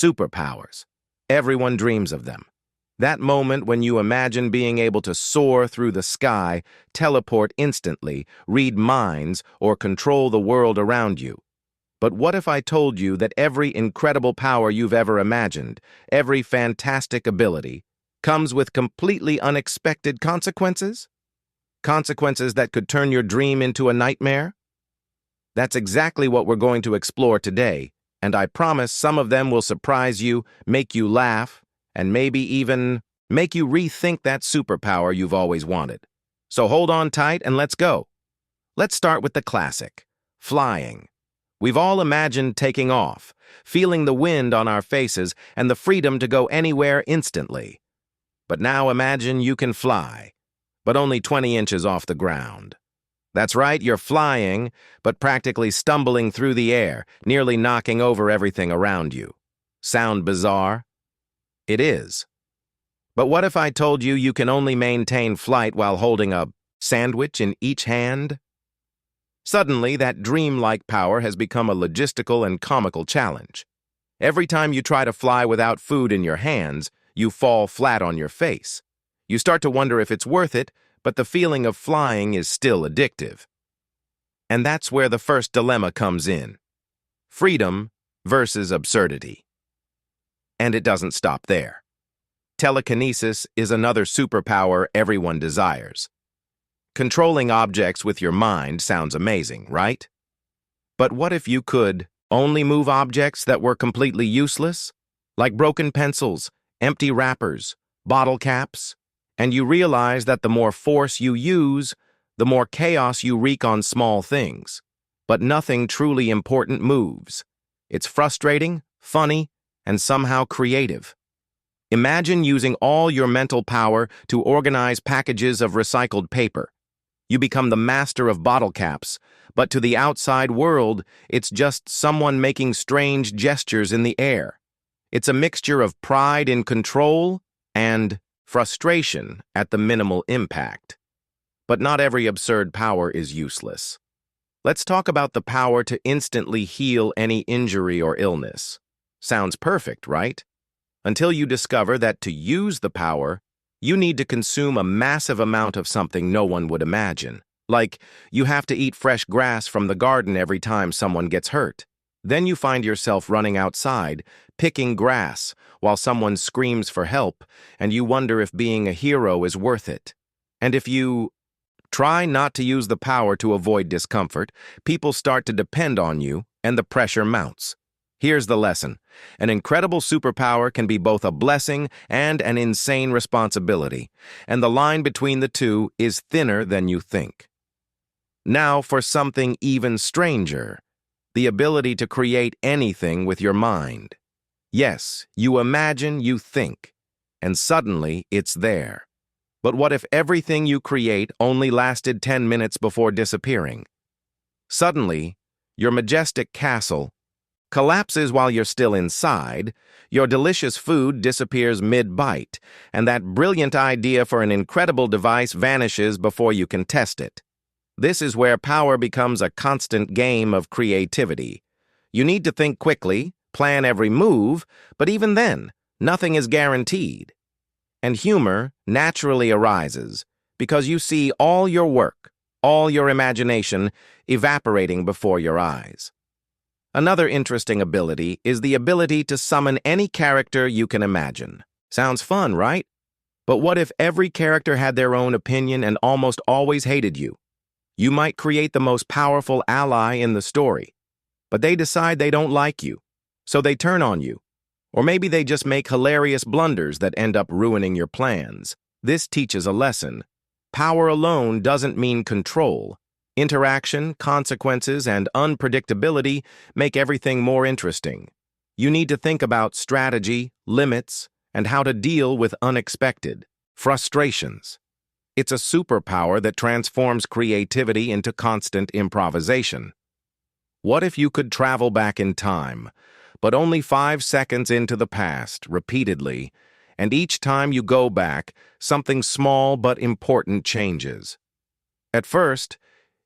Superpowers. Everyone dreams of them. That moment when you imagine being able to soar through the sky, teleport instantly, read minds, or control the world around you. But what if I told you that every incredible power you've ever imagined, every fantastic ability, comes with completely unexpected consequences? Consequences that could turn your dream into a nightmare? That's exactly what we're going to explore today, and I promise some of them will surprise you, make you laugh, and maybe even make you rethink that superpower you've always wanted. So hold on tight and let's go. Let's start with the classic, flying. We've all imagined taking off, feeling the wind on our faces and the freedom to go anywhere instantly. But now imagine you can fly, but only 20 inches off the ground. That's right, you're flying, but practically stumbling through the air, nearly knocking over everything around you. Sound bizarre? It is. But what if I told you you can only maintain flight while holding a sandwich in each hand? Suddenly, that dreamlike power has become a logistical and comical challenge. Every time you try to fly without food in your hands, you fall flat on your face. You start to wonder if it's worth it, but the feeling of flying is still addictive. And that's where the first dilemma comes in. Freedom versus absurdity. And it doesn't stop there. Telekinesis is another superpower everyone desires. Controlling objects with your mind sounds amazing, right? But what if you could only move objects that were completely useless? Like broken pencils, empty wrappers, bottle caps? And you realize that the more force you use, the more chaos you wreak on small things. But nothing truly important moves. It's frustrating, funny, and somehow creative. Imagine using all your mental power to organize packages of recycled paper. You become the master of bottle caps, but to the outside world, it's just someone making strange gestures in the air. It's a mixture of pride in control and frustration at the minimal impact. But not every absurd power is useless. Let's talk about the power to instantly heal any injury or illness. Sounds perfect, right? Until you discover that to use the power, you need to consume a massive amount of something no one would imagine. Like, you have to eat fresh grass from the garden every time someone gets hurt. Then you find yourself running outside, picking grass, while someone screams for help, and you wonder if being a hero is worth it. And if you try not to use the power to avoid discomfort, people start to depend on you, and the pressure mounts. Here's the lesson. An incredible superpower can be both a blessing and an insane responsibility, and the line between the two is thinner than you think. Now for something even stranger, the ability to create anything with your mind. Yes, you imagine, you think, and suddenly it's there. But what if everything you create only lasted 10 minutes before disappearing? Suddenly, your majestic castle collapses while you're still inside, your delicious food disappears mid-bite, and that brilliant idea for an incredible device vanishes before you can test it. This is where power becomes a constant game of creativity. You need to think quickly, plan every move, but even then, nothing is guaranteed. And humor naturally arises because you see all your work, all your imagination evaporating before your eyes. Another interesting ability is the ability to summon any character you can imagine. Sounds fun, right? But what if every character had their own opinion and almost always hated you? You might create the most powerful ally in the story, but they decide they don't like you, so they turn on you. Or maybe they just make hilarious blunders that end up ruining your plans. This teaches a lesson. Power alone doesn't mean control. Interaction, consequences, and unpredictability make everything more interesting. You need to think about strategy, limits, and how to deal with unexpected frustrations. It's a superpower that transforms creativity into constant improvisation. What if you could travel back in time, but only 5 seconds into the past, repeatedly, and each time you go back, something small but important changes? At first,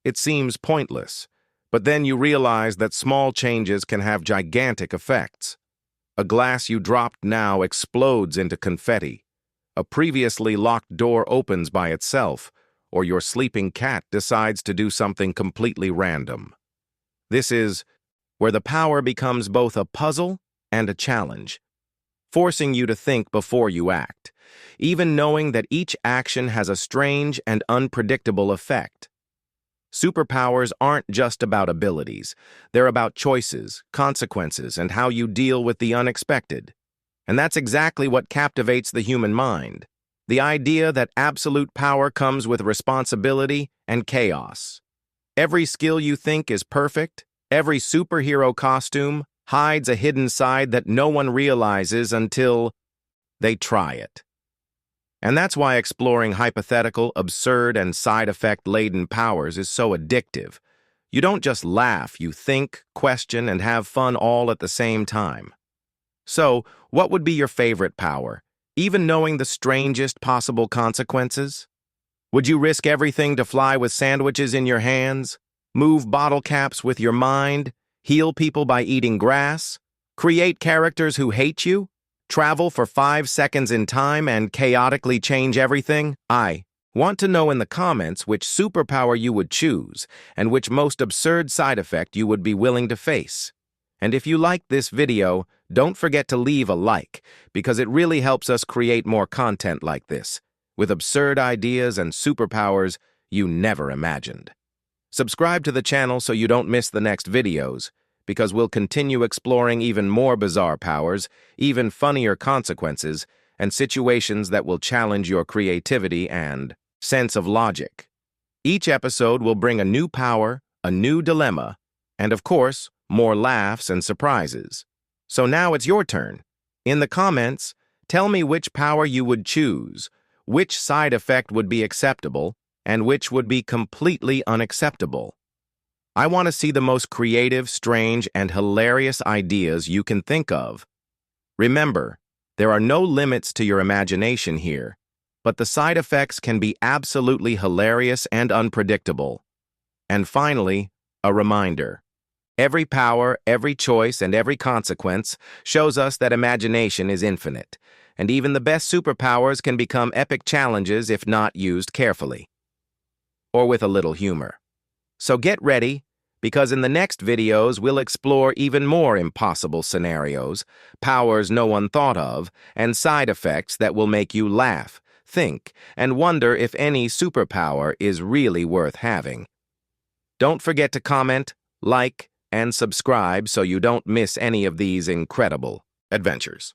it seems pointless, but then you realize that small changes can have gigantic effects. A glass you dropped now explodes into confetti. A previously locked door opens by itself, or your sleeping cat decides to do something completely random. This is where the power becomes both a puzzle and a challenge, forcing you to think before you act, even knowing that each action has a strange and unpredictable effect. Superpowers aren't just about abilities. They're about choices, consequences, and how you deal with the unexpected. And that's exactly what captivates the human mind. The idea that absolute power comes with responsibility and chaos. Every skill you think is perfect, every superhero costume hides a hidden side that no one realizes until they try it. And that's why exploring hypothetical, absurd, and side-effect-laden powers is so addictive. You don't just laugh, you think, question, and have fun all at the same time. So, what would be your favorite power, even knowing the strangest possible consequences? Would you risk everything to fly with sandwiches in your hands, move bottle caps with your mind, heal people by eating grass, create characters who hate you, travel for 5 seconds in time and chaotically change everything? I want to know in the comments which superpower you would choose and which most absurd side effect you would be willing to face. And if you liked this video, don't forget to leave a like, because it really helps us create more content like this, with absurd ideas and superpowers you never imagined. Subscribe to the channel so you don't miss the next videos, because we'll continue exploring even more bizarre powers, even funnier consequences, and situations that will challenge your creativity and sense of logic. Each episode will bring a new power, a new dilemma, and of course, more laughs and surprises. So now it's your turn. In the comments, tell me which power you would choose, which side effect would be acceptable, and which would be completely unacceptable. I want to see the most creative, strange, and hilarious ideas you can think of. Remember, there are no limits to your imagination here, but the side effects can be absolutely hilarious and unpredictable. And finally, a reminder. Every power, every choice, and every consequence shows us that imagination is infinite, and even the best superpowers can become epic challenges if not used carefully, or with a little humor. So get ready, because in the next videos we'll explore even more impossible scenarios, powers no one thought of, and side effects that will make you laugh, think, and wonder if any superpower is really worth having. Don't forget to comment, like, and subscribe so you don't miss any of these incredible adventures.